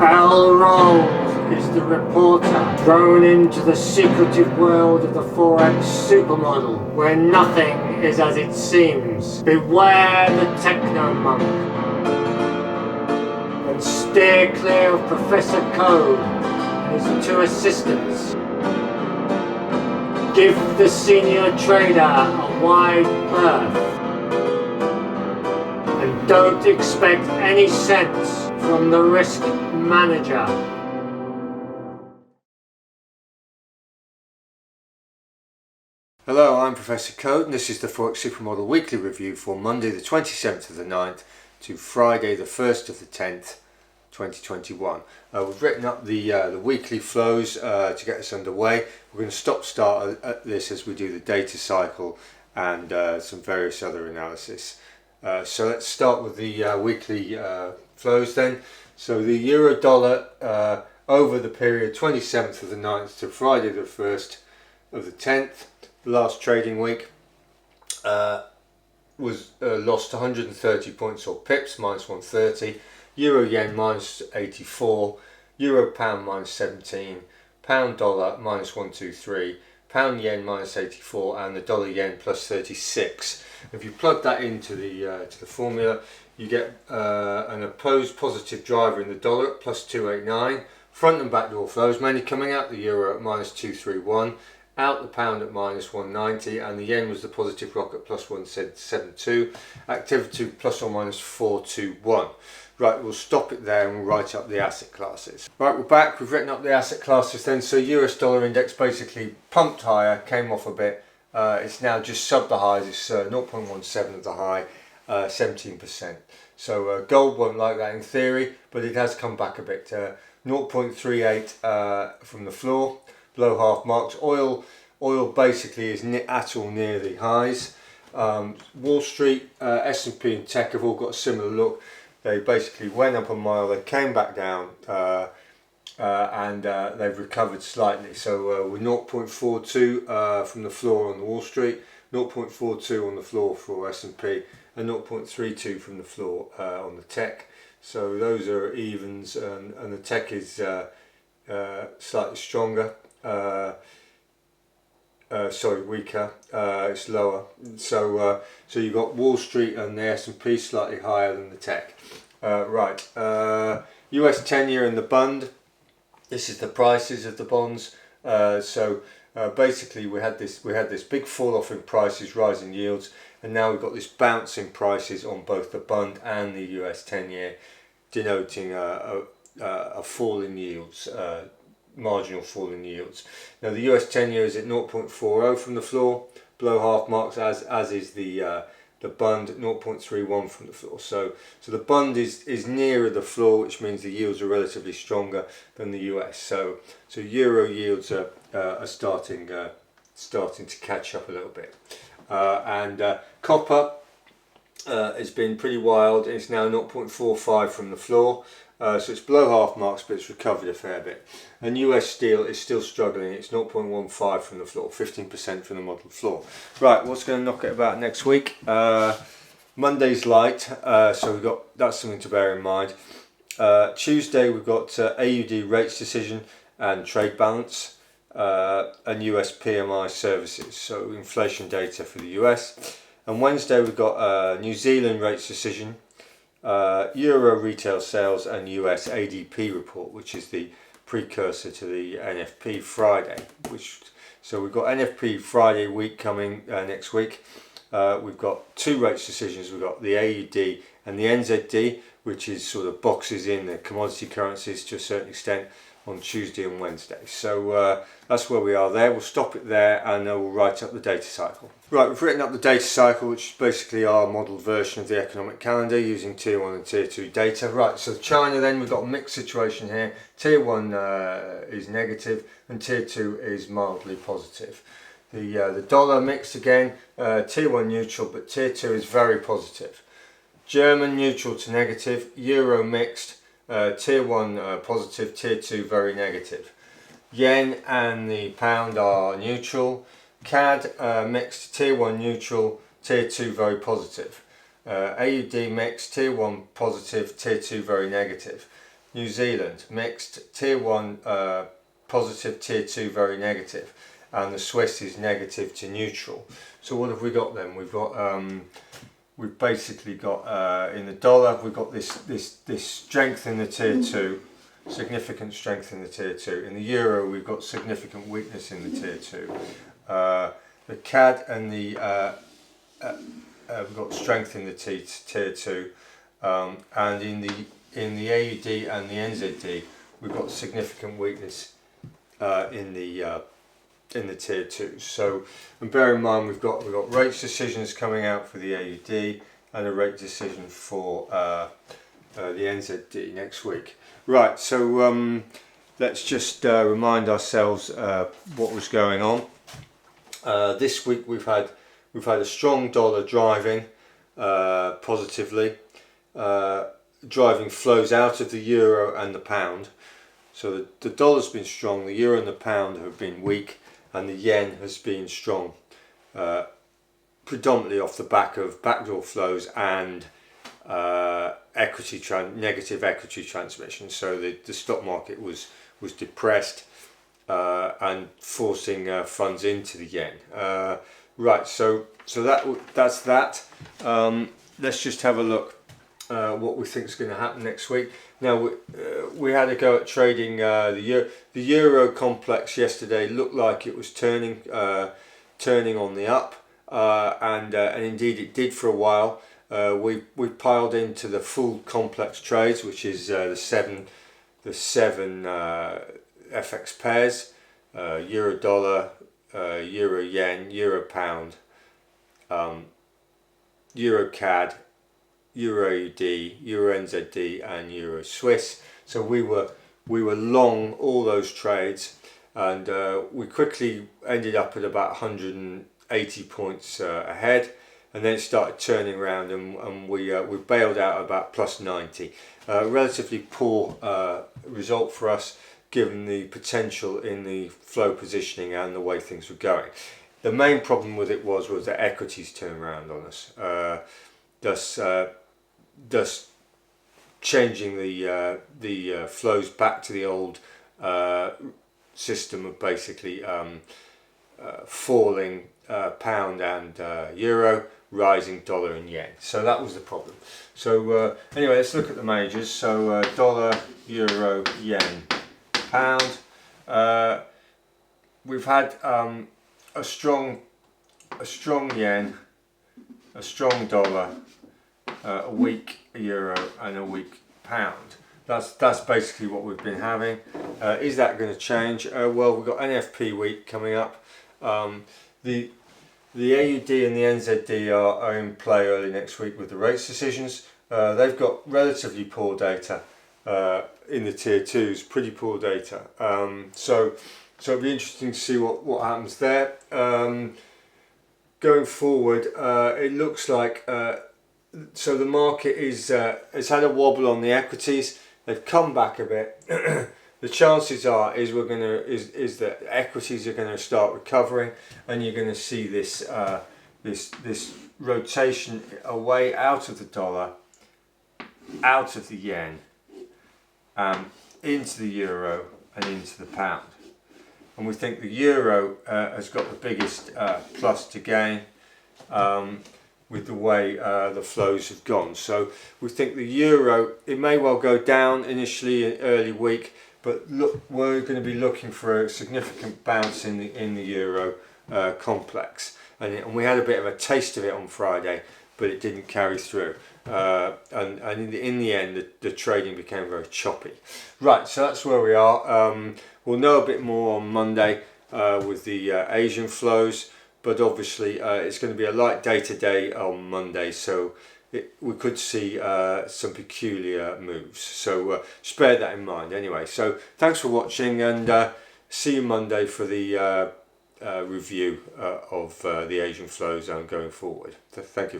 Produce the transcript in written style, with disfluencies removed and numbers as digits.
Bell rolls is the reporter thrown into the secretive world of the Forex Super Model, where nothing is as it seems. Beware the techno monk, and steer clear of Professor Code and his two assistants. Give the senior trader a wide berth, and don't expect any sense from the risk manager. Hello, I'm Professor Code and this is the Forex Super Model weekly review for Monday the 27th of the 9th to Friday the 1st of the 10th, 2021. We've written up the weekly flows to get us underway. We're going to start at this as we do the data cycle and some various other analysis. So let's start with the weekly flows then. So the euro dollar over the period 27th of the 9th to Friday the 1st of the 10th, the last trading week, was lost 130 points or pips, minus 130. Euro yen minus 84, euro pound minus 17, pound dollar minus 123, pound yen minus 84, and the dollar yen plus 36. If you plug that into the formula, you get an opposed positive driver in the dollar at plus 289, front and back door flows mainly coming out the euro at minus 231, out the pound at minus 190, and the yen was the positive rock at plus 172, activity plus or minus 421. Right, we'll stop it there and we'll write up the asset classes. Right, we're back, we've written up the asset classes then. So US dollar index basically pumped higher, came off a bit. It's now just sub the highs, it's 0.17 of the high, 17%. So gold won't like that in theory, but it has come back a bit. 0.38 from the floor, below half marks. Oil basically is at or near the highs. Wall Street, S&P and tech have all got a similar look. They basically went up a mile, they came back down, and they've recovered slightly. So we're 0.42 from the floor on the Wall Street, 0.42 on the floor for S&P, and 0.32 from the floor on the tech. So those are evens, and the tech is slightly stronger. Weaker. It's lower. So you've got Wall Street and the S&P slightly higher than the tech. Right. US 10-year and the bond. This is the prices of the bonds. Basically, we had this big fall off in prices, rising yields, and now we've got this bounce in prices on both the bond and the US 10-year, denoting a fall in yields. Marginal fall in yields. Now the US 10-year is at 0.40 from the floor, below half marks, as is the bond at 0.31 from the floor. So the bond is nearer the floor, which means the yields are relatively stronger than the US. So euro yields are starting to catch up a little bit. And copper has been pretty wild. It's now 0.45 from the floor. So it's below half marks, but it's recovered a fair bit. And US steel is still struggling. It's 0.15 from the floor, 15% from the model floor. Right, what's going to knock it about next week? Monday's light, so that's something to bear in mind. Tuesday we've got AUD rates decision and trade balance, and US PMI services, so inflation data for the US. And Wednesday we've got New Zealand rates decision, Euro retail sales, and US ADP report, which is the precursor to the NFP Friday. So we've got NFP Friday week coming next week. We've got two rates decisions. We've got the AUD and the NZD, which is sort of boxes in the commodity currencies to a certain extent, on Tuesday and Wednesday. So that's where we are there. We'll stop it there and we'll write up the data cycle. Right, we've written up the data cycle, which is basically our model version of the economic calendar using tier 1 and tier 2 data. Right, so China then, we've got a mixed situation here. Tier 1 is negative and tier 2 is mildly positive. The dollar mixed again, tier 1 neutral, but tier 2 is very positive. German neutral to negative, euro mixed, tier 1 positive, tier 2 very negative. Yen and the pound are neutral. CAD mixed, tier 1 neutral, tier 2 very positive. AUD mixed, tier 1 positive, tier 2 very negative. New Zealand mixed, tier 1 positive, tier 2 very negative, and the Swiss is negative to neutral. So what have we got then? We've basically got in the dollar, we've got this strength in the tier 2, significant strength in the tier 2. In the euro, we've got significant weakness in the tier 2. The CAD and the we've got strength in the tier 2, and in the AUD and the NZD, we've got significant weakness in the tier 2. So, and bear in mind we've got rates decisions coming out for the AUD and a rate decision for the NZD next week. Right, so let's just remind ourselves what was going on. This week we've had a strong dollar driving positively, driving flows out of the euro and the pound. So the dollar's been strong, the euro and the pound have been weak, and the yen has been strong, predominantly off the back of backdoor flows and negative equity transmission. So the stock market was depressed and forcing funds into the yen. Right, so that's that. Let's just have a look what we think is going to happen next week. Now we had a go at trading the euro complex yesterday. Looked like it was turning on the up, and indeed it did for a while. We piled into the full complex trades, which is the seven FX pairs: euro dollar, euro yen, euro pound, euro CAD, Euro AUD, Euro NZD, and Euro Swiss. So we were long all those trades, and we quickly ended up at about 180 points ahead, and then it started turning around, and we bailed out about plus 90. Relatively poor result for us, given the potential in the flow positioning and the way things were going. The main problem with it was that equities turned around on us, thus changing the flows back to the old system of basically falling pound and euro, rising dollar and yen. So that was the problem. So anyway, let's look at the majors. So dollar, euro, yen, pound. We've had a strong yen, a strong dollar, a weak euro, and a weak pound. That's basically what we've been having. Is that going to change? Well, we've got NFP week coming up. The AUD and the NZD are in play early next week with the rates decisions. They've got relatively poor data in the tier 2s, pretty poor data. So it'll be interesting to see what happens there. Going forward, it looks like so the market has had a wobble on the equities. They've come back a bit. The chances are is that equities are going to start recovering, and you're going to see this rotation away out of the dollar, out of the yen, into the euro and into the pound. And we think the euro has got the biggest plus to gain with the way the flows have gone. So we think the euro, it may well go down initially in early week, but look, we're going to be looking for a significant bounce in the euro complex. And we had a bit of a taste of it on Friday, but it didn't carry through. And in the end, the trading became very choppy. Right, so that's where we are. We'll know a bit more on Monday with the Asian flows, but obviously it's going to be a light day today on Monday, so we could see some peculiar moves. So just bear that in mind anyway. So thanks for watching, and see you Monday for the review of the Asian flows going forward. Thank you.